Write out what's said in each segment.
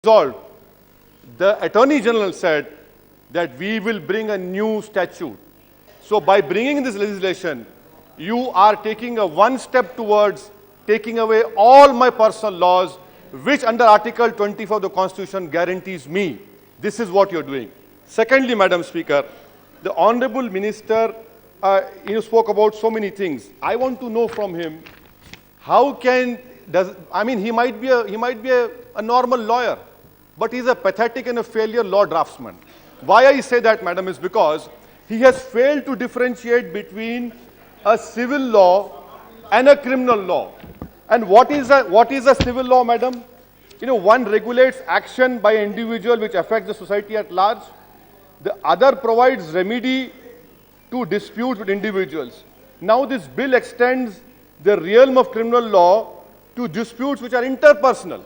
resolved, the Attorney General said that we will bring a new statute. So by bringing this legislation, you are taking a one step towards taking away all my personal laws, which under Article 24 of the Constitution guarantees me. This is what you're doing. Secondly, Madam Speaker, the Honorable Minister spoke about so many things. I want to know from him, how can, he might be a normal lawyer, but he's a pathetic and a failure law draftsman. Why I say that, madam, is because he has failed to differentiate between a civil law and a criminal law. And what is a civil law, madam? One regulates action by an individual which affects the society at large. The other provides remedy to disputes with individuals. Now this bill extends the realm of criminal law to disputes which are interpersonal.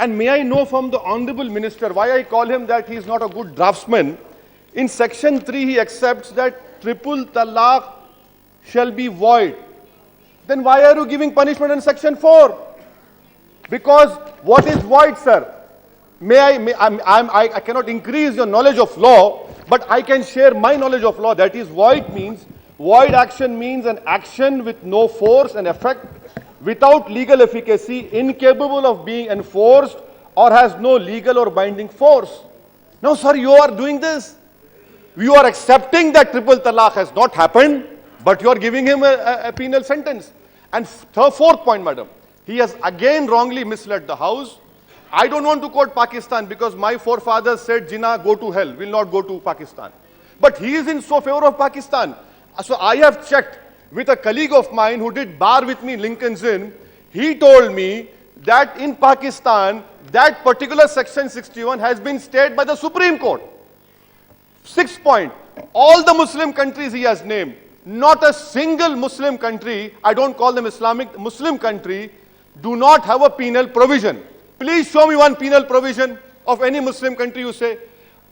And may I know from the Honorable Minister why I call him that he is not a good draftsman. In Section 3, he accepts that triple talaq shall be void. Then why are you giving punishment in Section 4? Because what is void, sir? I cannot increase your knowledge of law, but I can share my knowledge of law. That is, void action means an action with no force and effect, without legal efficacy, incapable of being enforced, or has no legal or binding force. Now, sir, you are doing this. You are accepting that triple talaq has not happened, but you are giving him a penal sentence. And fourth point, madam, he has again wrongly misled the House. I don't want to quote Pakistan because my forefathers said, Jinnah, go to hell, will not go to Pakistan. But he is in so favor of Pakistan. So I have checked with a colleague of mine who did bar with me in Lincoln's Inn. He told me that in Pakistan, that particular Section 61 has been stayed by the Supreme Court. 6th point, all the Muslim countries he has named, not a single Muslim country, I don't call them Islamic, Muslim country, do not have a penal provision. Please show me one penal provision of any Muslim country you say.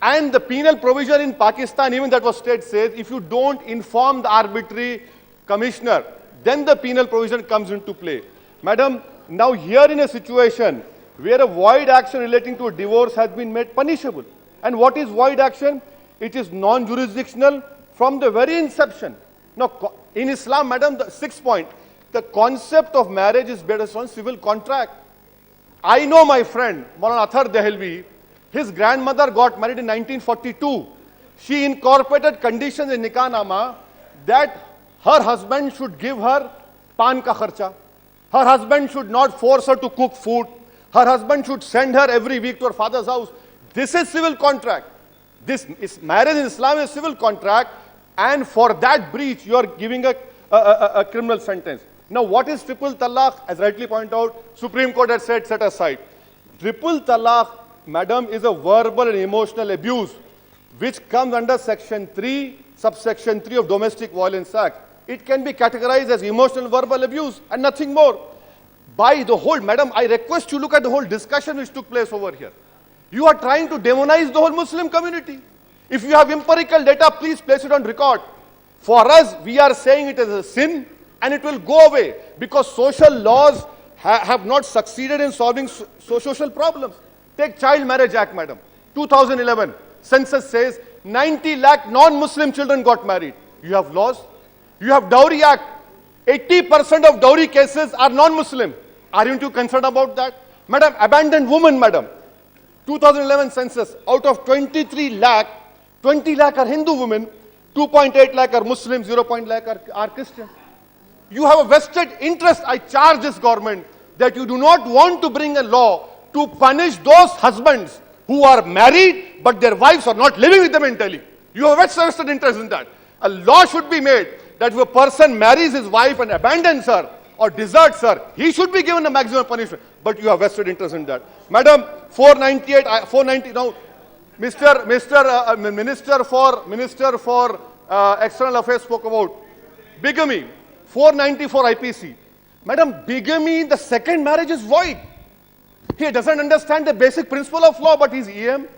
And the penal provision in Pakistan, even that was state, says if you don't inform the arbitrary commissioner, then the penal provision comes into play. Madam, now here in a situation where a void action relating to a divorce has been made punishable. And what is void action? It is non-jurisdictional from the very inception. Now, in Islam, madam, the 6th point, the concept of marriage is based on civil contract. I know my friend, Maulana Athar Dehelvi, his grandmother got married in 1942. She incorporated conditions in Nikah Nama that her husband should give her pan ka kharcha. Her husband should not force her to cook food. Her husband should send her every week to her father's house. This is civil contract. This is marriage in Islam is civil contract, and for that breach, you are giving a criminal sentence. Now, what is triple talaq? As rightly pointed out, Supreme Court has said set aside. Triple talaq, madam, is a verbal and emotional abuse, which comes under Section 3, subsection 3 of Domestic Violence Act. It can be categorized as emotional verbal abuse and nothing more. By the whole, madam, I request you look at the whole discussion which took place over here. You are trying to demonize the whole Muslim community. If you have empirical data, please place it on record. For us, we are saying it is a sin and it will go away because social laws have not succeeded in solving social problems. Take Child Marriage Act, madam. 2011, census says 90 lakh non-Muslim children got married. You have laws. You have Dowry Act. 80% of dowry cases are non-Muslim. Aren't you concerned about that? Madam, abandoned women, madam. 2011 census, out of 23 lakh, 20 lakh are Hindu women, 2.8 lakh are Muslim, 0.8 lakh are Christian. You have a vested interest. I charge this government that you do not want to bring a law to punish those husbands who are married but their wives are not living with them entirely. You have a vested interest in that. A law should be made that if a person marries his wife and abandons her or deserts her, he should be given a maximum punishment. But you have vested interest in that. Madam, 490, now, Minister for External Affairs spoke about bigamy, 494 IPC. Madam, bigamy in the second marriage is void. He doesn't understand the basic principle of law, but he's EM.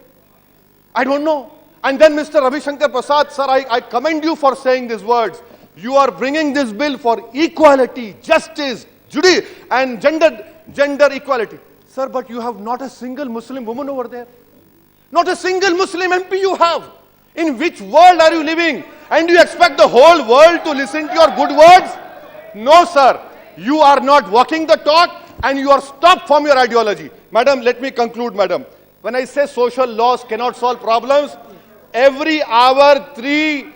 I don't know. And then Mr. Ravi Shankar Prasad, sir, I commend you for saying these words. You are bringing this bill for equality, justice, and gender equality. Sir, Sir, but you have not a single Muslim woman over there. Not a single Muslim MP you have. In which world are you living? And you expect the whole world to listen to your good words? No, sir. You are not walking the talk and you are stopped from your ideology. Madam, let me conclude, madam. When I say social laws cannot solve problems, every hour three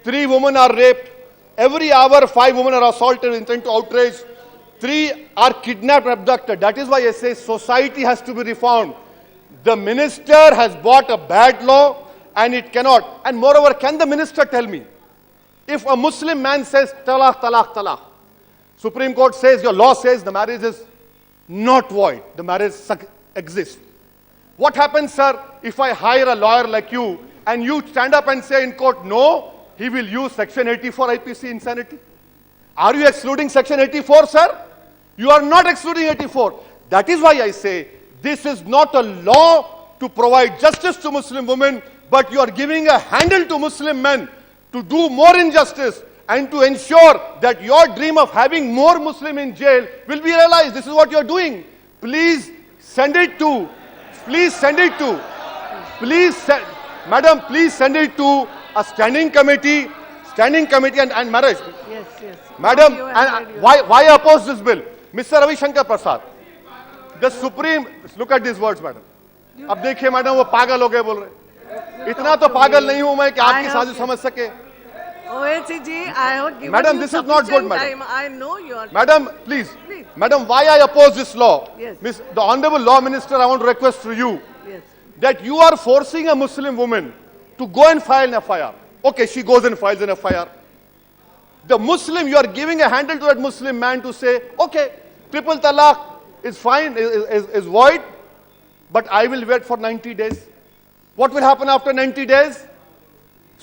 women are raped. Every hour 5 women are assaulted with intent to outrage. 3 are kidnapped and abducted. That is why I say society has to be reformed. The minister has bought a bad law and it cannot. And moreover, can the minister tell me, if a Muslim man says talaq, talaq, talaq, Supreme Court says, your law says the marriage is not void, the marriage exists. What happens, sir, if I hire a lawyer like you and you stand up and say in court, no, he will use Section 84 IPC insanity? Are you excluding Section 84, sir? You are not excluding 84. That is why I say this is not a law to provide justice to Muslim women, but you are giving a handle to Muslim men to do more injustice and to ensure that your dream of having more Muslim in jail will be realized. This is what you are doing. Please send it to, madam, please send it to a standing committee and marriage. Yes, yes. Madam, and why oppose this bill? Mr. Ravi Shankar Prasad, the Supreme, look at these words, madam. अब देखिए madam वो पागल हो गए बोल रहे, इतना तो पागल नहीं हूं मैं कि आपकी साजिश समझ सके. OAC ji, I have given Madam, you this is not good, sufficient madam. time. I know you are. Madam, please. Please. Madam, why I oppose this law? Yes. The Honorable Law Minister, I want to request to you Yes. that you are forcing a Muslim woman to go and file an FIR. Okay, she goes and files an FIR. The Muslim, you are giving a handle to that Muslim man to say, okay, triple talaq is fine, is void, but I will wait for 90 days. What will happen after 90 days?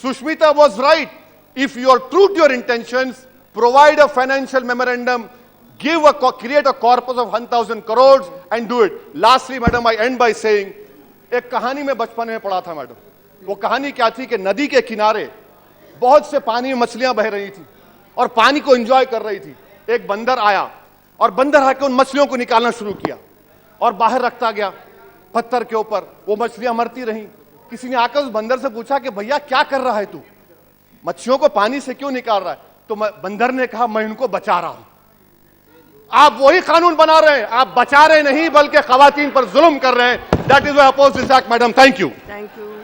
Sushmita was right. If you are true to your intentions, provide a financial memorandum, create a corpus of 1,000 crores and do it. Lastly, madam, I end by saying, एक कहानी में बचपन में पढ़ा था madam. वो कहानी क्या थी कि नदी के किनारे बहुत से पानी में मछलियां बह रही थी और पानी को एंजॉय कर रही थी. एक बंदर आया और बंदर आके उन मछलियों को निकालना शुरू किया और बाहर रखता गया पत्थर के ऊपर. वो मछलियां मरती रहीं. किसी ने आकर उस बंदर से पूछा कि भैया क्या कर रहा है तू, मच्छियों को पानी से क्यों निकाल रहा है? तो बंदर ने कहा मैं इनको बचा रहा हूं. आप वही कानून बना रहे हैं, आप बचा रहे नहीं बल्कि खवातीन पर जुल्म कर रहे हैं. That is why I oppose this act, madam. Thank you. Thank you.